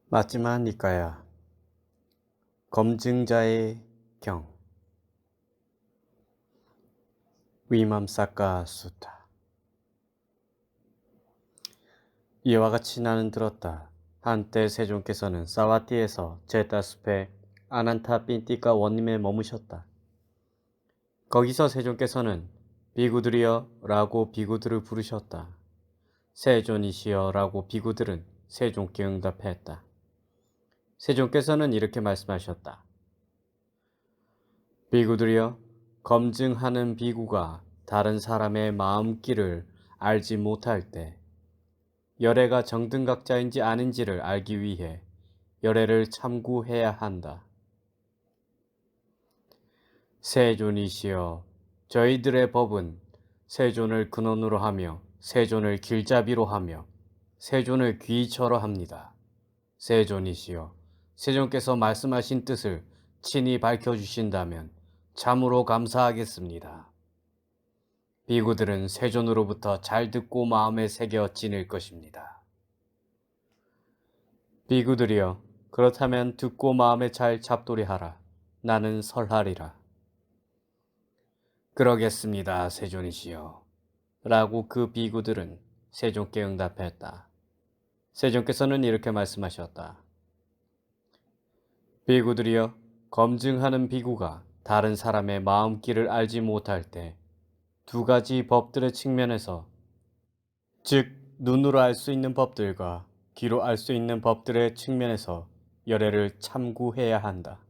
맞지만 니까야 검증자의 경 위맘사카 수타. 이와 같이 나는 들었다. 한때 세종께서는 사와티에서 제타숲의 아난타 핀티카 원님에 머무셨다. 거기서 세종께서는 비구들이여 라고 비구들을 부르셨다. 세존이시여 라고 비구들은 세종께 응답했다. 세종께서는 이렇게 말씀하셨다. 비구들이여, 검증하는 비구가 다른 사람의 마음길을 알지 못할 때 열애가 정등각자인지 아닌지를 알기 위해 열애를 참고해야 한다. 세존이시여, 저희들의 법은 세존을 근원으로 하며 세존을 길잡이로 하며 세존을 귀처로 합니다. 세존이시여, 세존께서 말씀하신 뜻을 친히 밝혀주신다면 참으로 감사하겠습니다. 비구들은 세존으로부터 잘 듣고 마음에 새겨 지닐 것입니다. 비구들이여, 그렇다면 듣고 마음에 잘 잡돌이하라. 나는 설하리라. 그러겠습니다, 세존이시여. 라고 그 비구들은 세존께 응답했다. 세존께서는 이렇게 말씀하셨다. 비구들이여, 검증하는 비구가 다른 사람의 마음길을 알지 못할 때 두 가지 법들의 측면에서, 즉 눈으로 알 수 있는 법들과 귀로 알 수 있는 법들의 측면에서 열애를 참고해야 한다.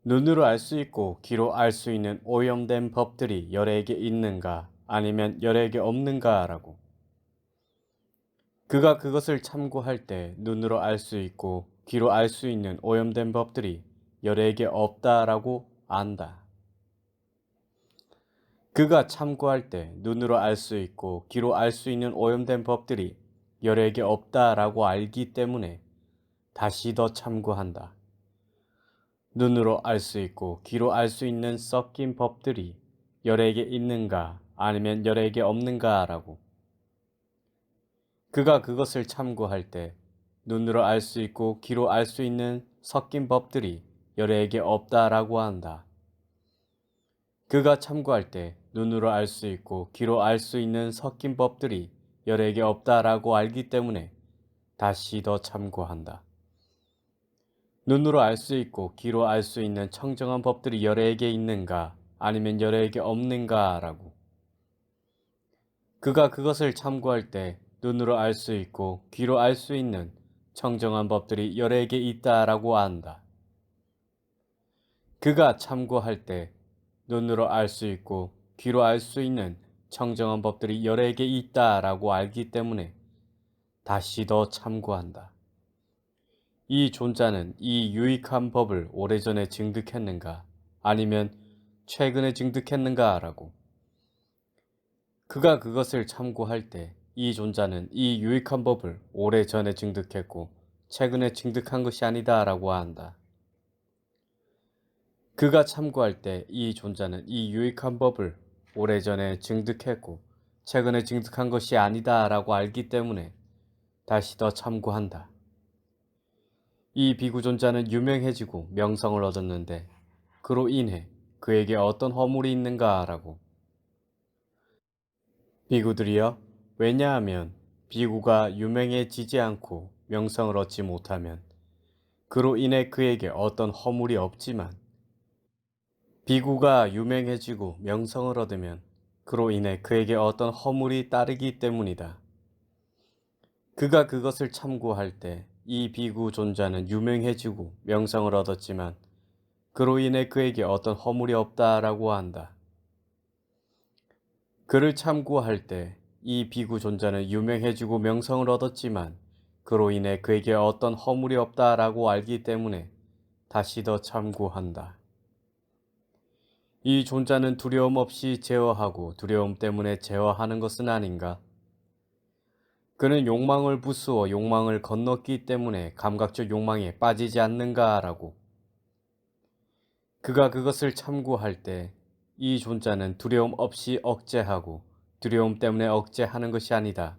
눈으로 알 수 있고 귀로 알 수 있는 오염된 법들이 열애에게 있는가 아니면 열애에게 없는가라고. 그가 그것을 참고할 때 눈으로 알 수 있고 귀로 알 수 있는 오염된 법들이 열애에게 없다라고 안다. 그가 참고할 때 눈으로 알 수 있고 귀로 알 수 있는 오염된 법들이 열애에게 없다라고 알기 때문에 다시 더 참고한다. 눈으로 알 수 있고 귀로 알 수 있는 섞인 법들이 열애에게 있는가 아니면 열애에게 없는가라고. 그가 그것을 참고할 때 눈으로 알 수 있고 귀로 알 수 있는 섞인 법들이 열애에게 없다라고 한다. 그가 참고할 때 눈으로 알 수 있고 귀로 알 수 있는 섞인 법들이 열애에게 없다라고 알기 때문에 다시 더 참고한다. 눈으로 알 수 있고 귀로 알 수 있는 청정한 법들이 열애에게 있는가 아니면 열애에게 없는가라고. 그가 그것을 참고할 때 눈으로 알 수 있고 귀로 알 수 있는 청정한 법들이 열애에게 있다라고 안다. 그가 참고할 때 눈으로 알 수 있고 귀로 알 수 있는 청정한 법들이 열애에게 있다라고 알기 때문에 다시 더 참고한다. 이 존자는 이 유익한 법을 오래전에 증득했는가 아니면 최근에 증득했는가라고. 그가 그것을 참고할 때 이 존자는 이 유익한 법을 오래전에 증득했고 최근에 증득한 것이 아니다라고 한다. 그가 참고할 때 이 존자는 이 유익한 법을 오래전에 증득했고 최근에 증득한 것이 아니다라고 알기 때문에 다시 더 참고한다. 이 비구 존자는 유명해지고 명성을 얻었는데 그로 인해 그에게 어떤 허물이 있는가라고. 비구들이여, 왜냐하면 비구가 유명해지지 않고 명성을 얻지 못하면 그로 인해 그에게 어떤 허물이 없지만 비구가 유명해지고 명성을 얻으면 그로 인해 그에게 어떤 허물이 따르기 때문이다. 그가 그것을 참고할 때 이 비구 존자는 유명해지고 명성을 얻었지만 그로 인해 그에게 어떤 허물이 없다라고 한다. 그를 참고할 때 이 비구 존자는 유명해지고 명성을 얻었지만 그로 인해 그에게 어떤 허물이 없다라고 알기 때문에 다시 더 참고한다. 이 존자는 두려움 없이 제어하고 두려움 때문에 제어하는 것은 아닌가? 그는 욕망을 부수어 욕망을 건넜기 때문에 감각적 욕망에 빠지지 않는가라고. 그가 그것을 참고할 때 이 존자는 두려움 없이 억제하고 두려움 때문에 억제하는 것이 아니다.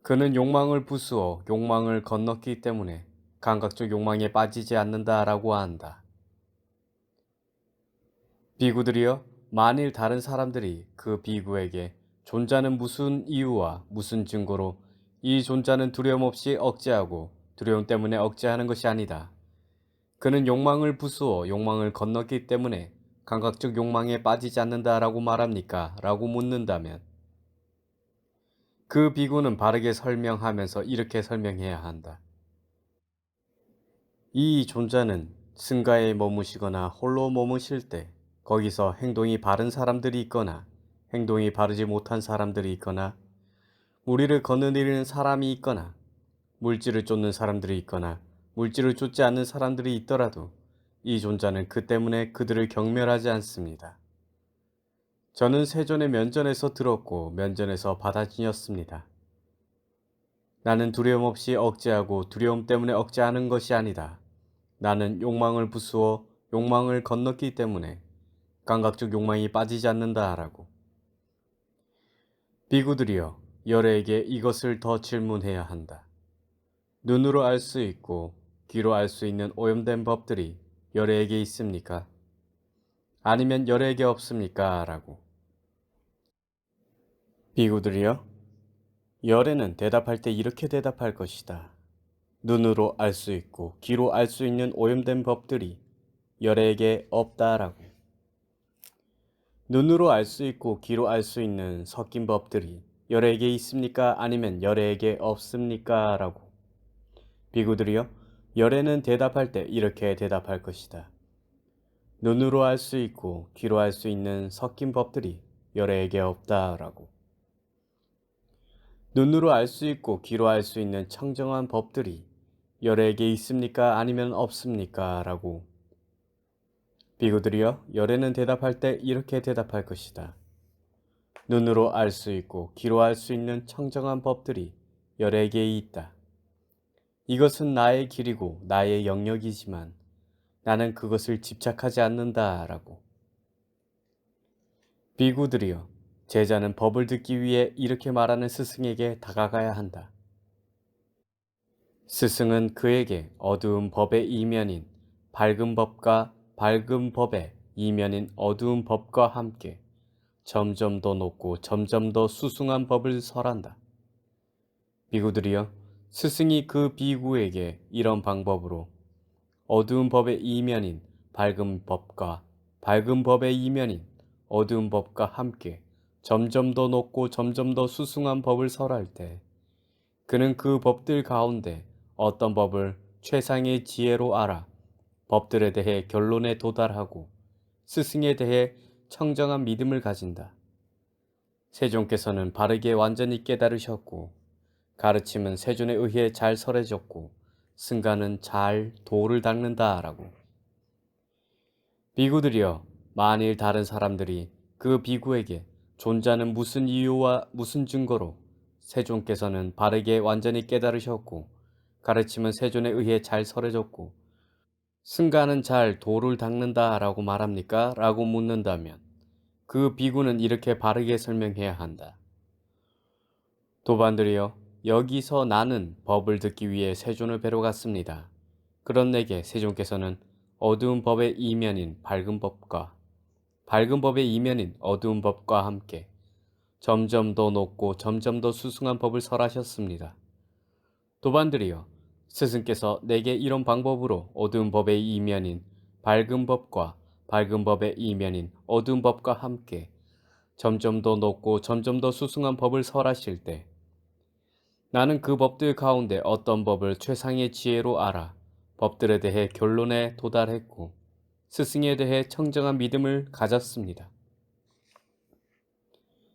그는 욕망을 부수어 욕망을 건넜기 때문에 감각적 욕망에 빠지지 않는다라고 한다. 비구들이여, 만일 다른 사람들이 그 비구에게 존자는 무슨 이유와 무슨 증거로 이 존자는 두려움 없이 억제하고 두려움 때문에 억제하는 것이 아니다. 그는 욕망을 부수어 욕망을 건넜기 때문에 감각적 욕망에 빠지지 않는다라고 말합니까? 라고 묻는다면 그 비구는 바르게 설명하면서 이렇게 설명해야 한다. 이 존자는 승가에 머무시거나 홀로 머무실 때 거기서 행동이 바른 사람들이 있거나 행동이 바르지 못한 사람들이 있거나 무리를 거느리는 사람이 있거나 물질을 쫓는 사람들이 있거나 물질을 쫓지 않는 사람들이 있더라도 이 존자는 그 때문에 그들을 경멸하지 않습니다. 저는 세존의 면전에서 들었고 면전에서 받아들였습니다. 나는 두려움 없이 억제하고 두려움 때문에 억제하는 것이 아니다. 나는 욕망을 부수어 욕망을 건넜기 때문에 감각적 욕망이 빠지지 않는다라고. 비구들이여, 열애에게 이것을 더 질문해야 한다. 눈으로 알 수 있고 귀로 알 수 있는 오염된 법들이 열애에게 있습니까? 아니면 열애에게 없습니까? 라고. 비구들이여, 열애는 대답할 때 이렇게 대답할 것이다. 눈으로 알 수 있고 귀로 알 수 있는 오염된 법들이 열애에게 없다라고. 눈으로 알 수 있고 귀로 알 수 있는 섞인 법들이 열애에게 있습니까? 아니면 열애에게 없습니까? 라고. 비구들이여, 열애는 대답할 때 이렇게 대답할 것이다. 눈으로 알 수 있고 귀로 알 수 있는 섞인 법들이 열애에게 없다라고. 눈으로 알 수 있고 귀로 알 수 있는 청정한 법들이 열애에게 있습니까? 아니면 없습니까? 라고. 비구들이여, 열애는 대답할 때 이렇게 대답할 것이다. 눈으로 알 수 있고 귀로 알 수 있는 청정한 법들이 열애에게 있다. 이것은 나의 길이고 나의 영역이지만 나는 그것을 집착하지 않는다라고. 비구들이여, 제자는 법을 듣기 위해 이렇게 말하는 스승에게 다가가야 한다. 스승은 그에게 어두운 법의 이면인 밝은 법과 밝은 법의 이면인 어두운 법과 함께 점점 더 높고 점점 더 수승한 법을 설한다. 비구들이여, 스승이 그 비구에게 이런 방법으로 어두운 법의 이면인 밝은 법과 밝은 법의 이면인 어두운 법과 함께 점점 더 높고 점점 더 수승한 법을 설할 때 그는 그 법들 가운데 어떤 법을 최상의 지혜로 알아 법들에 대해 결론에 도달하고 스승에 대해 청정한 믿음을 가진다. 세존께서는 바르게 완전히 깨달으셨고 가르침은 세존에 의해 잘 설해졌고 승가는 잘 도를 닦는다라고. 비구들이여, 만일 다른 사람들이 그 비구에게 존자는 무슨 이유와 무슨 증거로 세존께서는 바르게 완전히 깨달으셨고 가르침은 세존에 의해 잘 설해졌고 승가는 잘 도를 닦는다라고 말합니까? 라고 묻는다면 그 비구는 이렇게 바르게 설명해야 한다. 도반들이여, 여기서 나는 법을 듣기 위해 세존을 뵈러 갔습니다. 그런 내게 세존께서는 어두운 법의 이면인 밝은 법과 밝은 법의 이면인 어두운 법과 함께 점점 더 높고 점점 더 수승한 법을 설하셨습니다. 도반들이여, 스승께서 내게 이런 방법으로 어두운 법의 이면인 밝은 법과 밝은 법의 이면인 어두운 법과 함께 점점 더 높고 점점 더 수승한 법을 설하실 때 나는 그 법들 가운데 어떤 법을 최상의 지혜로 알아 법들에 대해 결론에 도달했고 스승에 대해 청정한 믿음을 가졌습니다.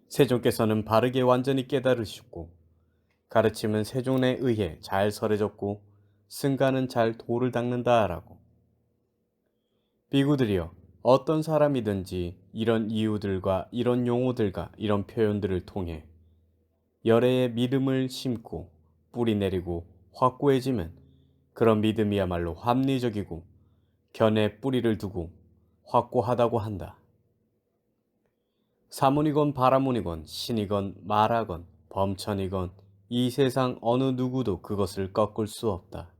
세존께서는 바르게 완전히 깨달으셨고 가르침은 세존에 의해 잘 설해졌고 승가는 잘 도를 닦는다라고. 비구들이여, 어떤 사람이든지 이런 이유들과 이런 용어들과 이런 표현들을 통해 열애의 믿음을 심고 뿌리 내리고 확고해지면 그런 믿음이야말로 합리적이고 견에 뿌리를 두고 확고하다고 한다. 사문이건 바라문이건 신이건 말하건 범천이건 이 세상 어느 누구도 그것을 꺾을 수 없다.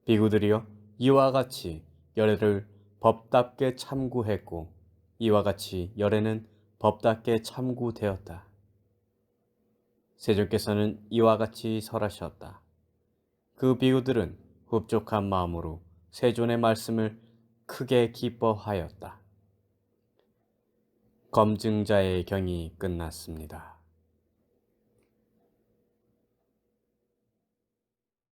비구들이여 이와 같이 열애를 법답게 참구했고 이와 같이 열애는 법답게 참구되었다. 세존께서는 이와 같이 설하셨다. 그 비구들은 흡족한 마음으로 세존의 말씀을 크게 기뻐하였다. 검증자의 경이 끝났습니다.